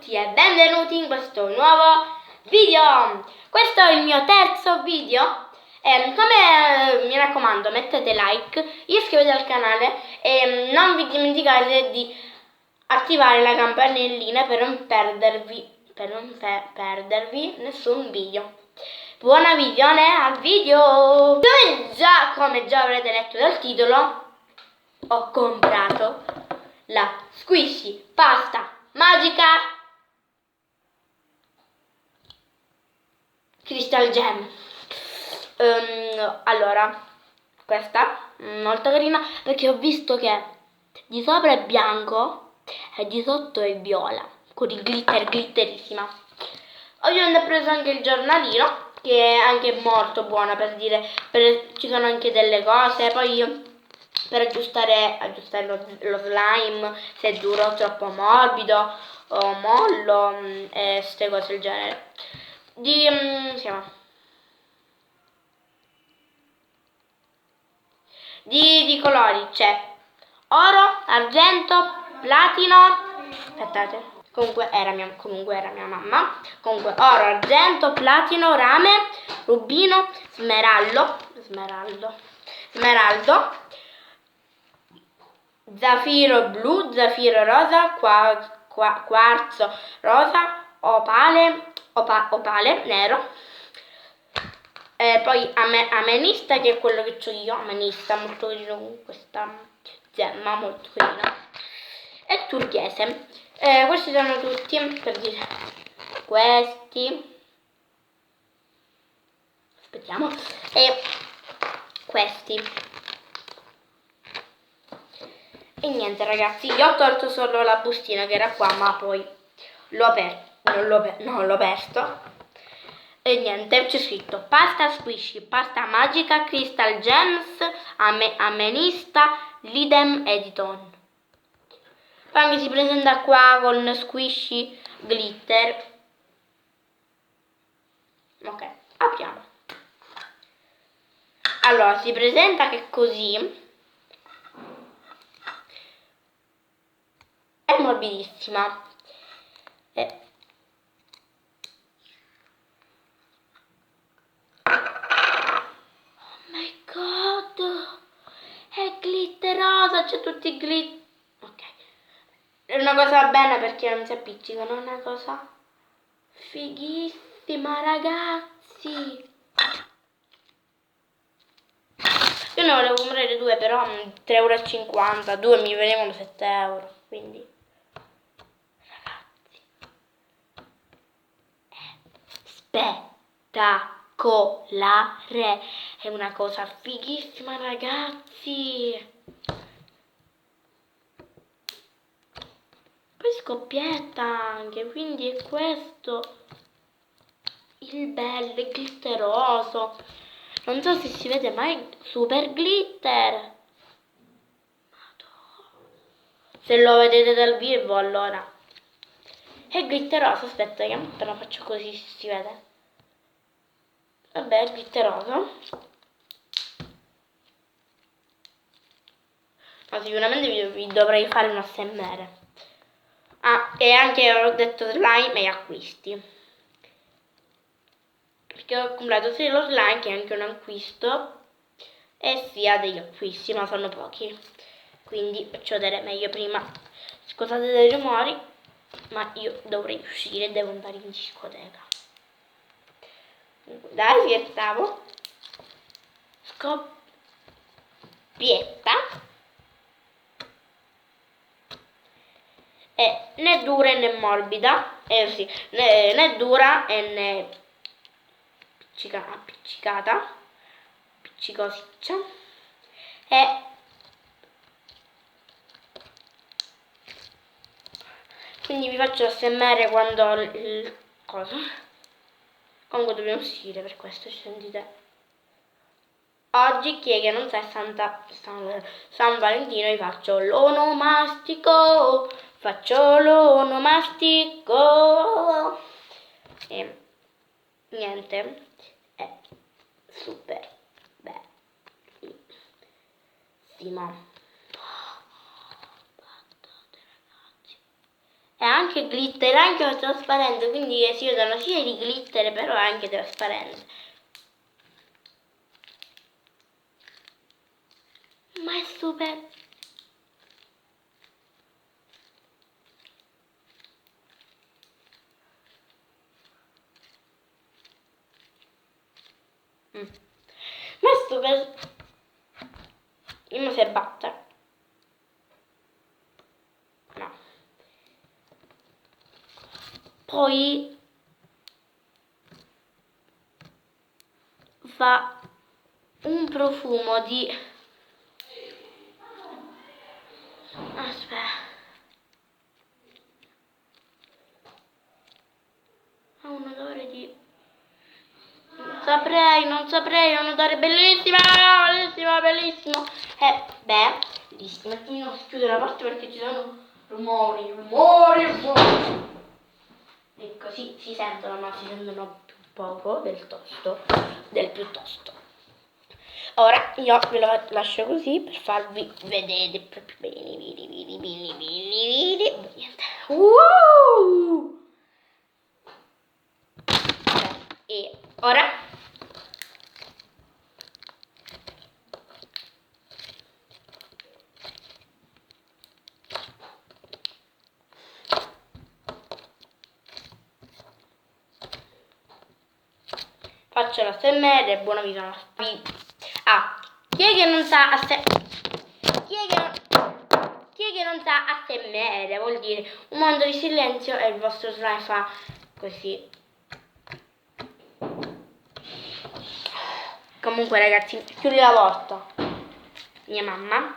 tutti e benvenuti in questo nuovo video. Questo è il mio terzo video e come mi raccomando mettete like, iscrivetevi al canale e non vi dimenticate di attivare la campanellina per non perdervi nessun video. Buona visione al video! Come già avrete letto dal titolo, ho comprato la Squishy pasta magica Crystal Gem. Allora, questa molto carina perché ho visto che di sopra è bianco e di sotto è viola con il glitterissima. Ovviamente ho preso anche il giornalino che è anche molto buono per dire, ci sono anche delle cose, poi io per aggiustare lo slime, se è duro o troppo morbido o mollo e queste cose del genere. Di colori c'è oro, argento, platino, aspettate, comunque era mia mamma. Comunque oro, argento, platino, rame, rubino, smeraldo, zaffiro blu, zaffiro rosa, quarzo rosa, opale nero, poi ametista, che è quello che ho io, ametista molto carino con questa gemma molto carina, e turchese. Questi sono tutti, per dire, questi, aspettiamo, e questi. E niente ragazzi, io ho tolto solo la bustina che era qua, ma poi non l'ho perso. E niente, c'è scritto pasta Squishy, pasta magica, Crystal Gems, ametista, Lidem Editon. Poi anche si presenta qua con Squishy glitter. Ok, apriamo. Allora, si presenta che così. È morbidissima. Oh my god! È glitterosa, c'è tutti i glitter. Ok. È una cosa bella perché non si appiccicano, è una cosa fighissima, ragazzi. Io ne volevo comprare due, però 3,50 €, due mi venivano 7 €, quindi ragazzi è spettacolare, è una cosa fighissima ragazzi. Poi scoppietta anche, quindi è questo il bello, è glitteroso. Non so se si vede, ma è super glitter. Madonna. Se lo vedete dal vivo, allora è glitteroso. Aspetta che te lo faccio così si vede. Vabbè, è glitteroso. Ma sicuramente vi dovrei fare un ASMR. Ah, e anche ho detto slime e acquisti. Perché ho comprato sia lo slime che anche un acquisto e sia degli acquisti, ma sono pochi. Quindi faccio vedere meglio prima. Scusate dei rumori, ma io dovrei uscire, devo andare in discoteca. Dai, scherzavo. Scoppietta. È né dura né morbida, sì, né dura né appiccicosiccia. E quindi vi faccio ASMR quando il coso. Comunque dobbiamo uscire, per questo ci sentite. Oggi chi è che non sa San Valentino, vi faccio l'onomastico. E niente, è super bellissimo. è anche glitter, anche trasparente, quindi si vedono sia di glitter però è anche trasparente. Ma è stupendo. Ma è stupendo. Io si batte. No. Poi fa un profumo di... Aspetta. Ha un odore di... Non saprei, è un odore bellissimo, bellissimo, bellissimo. Beh, bellissimo. Non si chiude la porta perché ci sono rumori. E così si sentono, ma si sentono più poco del piuttosto. Ora io ve lo lascio così per farvi vedere proprio bene. Niente. E ora faccio la SMR e buona vita. Chi è che non sa chi è che non sa ASMR? Vuol dire un mondo di silenzio e il vostro slime fa così. Comunque ragazzi, chiudi la porta. Mia mamma.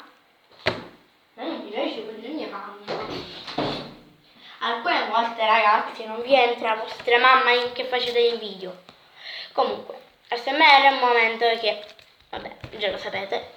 Non mi riesce con mia mamma. Alcune volte ragazzi non vi entra la vostra mamma in che facete il video. Comunque, ASMR è un momento che, vabbè, già lo sapete.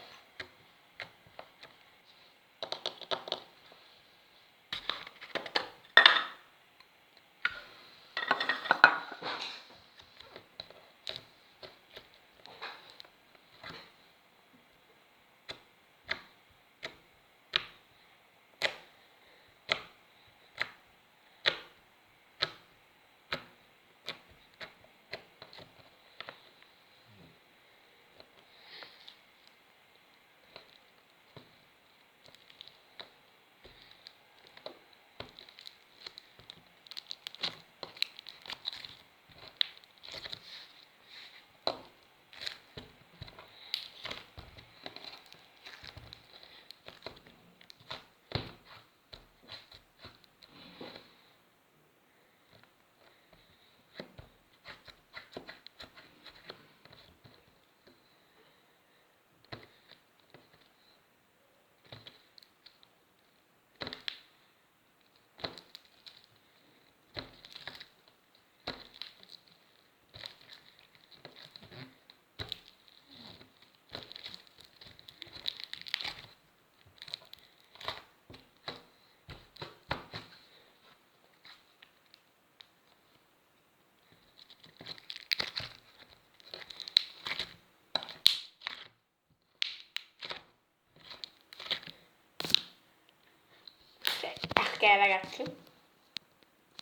Ok ragazzi,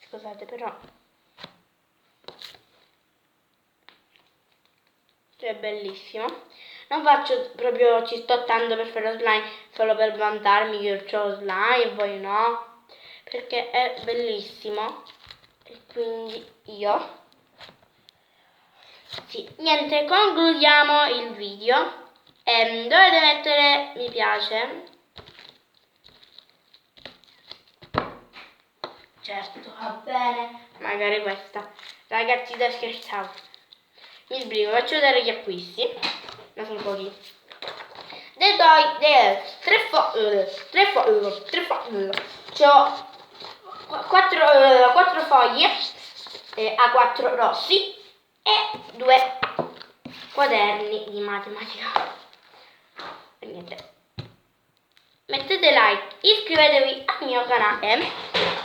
scusate però è bellissimo. Non faccio proprio, ci sto tanto per fare lo slime solo per vantarmi che io ho slime e voi no, perché è bellissimo. E quindi io sì, niente, concludiamo il video. Dovete mettere mi piace. Certo, va bene. Magari questa. Ragazzi, da scherzavo. Mi sbrigo, faccio vedere gli acquisti. Non sono pochi. Tre foglie. C'ho 4 foglie A4 rossi e 2 quaderni di matematica. E niente. Mettete like, iscrivetevi al mio canale.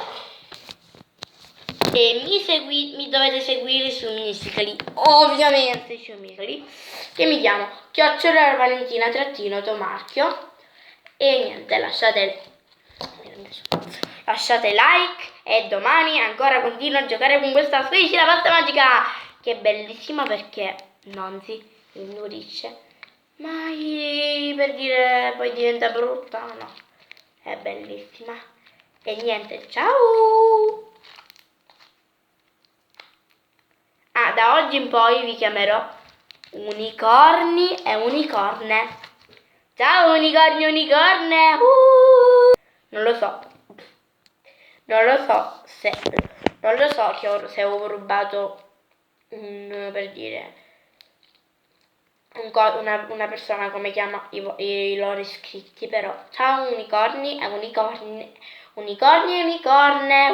E mi dovete seguire su Musical.ly, ovviamente su Musical.ly, che mi chiamo @Valentina_Tomarchio. E niente, lasciate like e domani ancora continuo a giocare con questa specie la pasta magica, che è bellissima perché non si indurisce mai, per dire poi diventa brutta, no, è bellissima. E niente, ciao! Ah, da oggi in poi vi chiamerò unicorni e unicorne. Ciao unicorni e unicorne! Non lo so. Non lo so se se ho rubato per dire una persona come chiama i loro iscritti, però ciao unicorni e unicorni, unicorni e unicorne.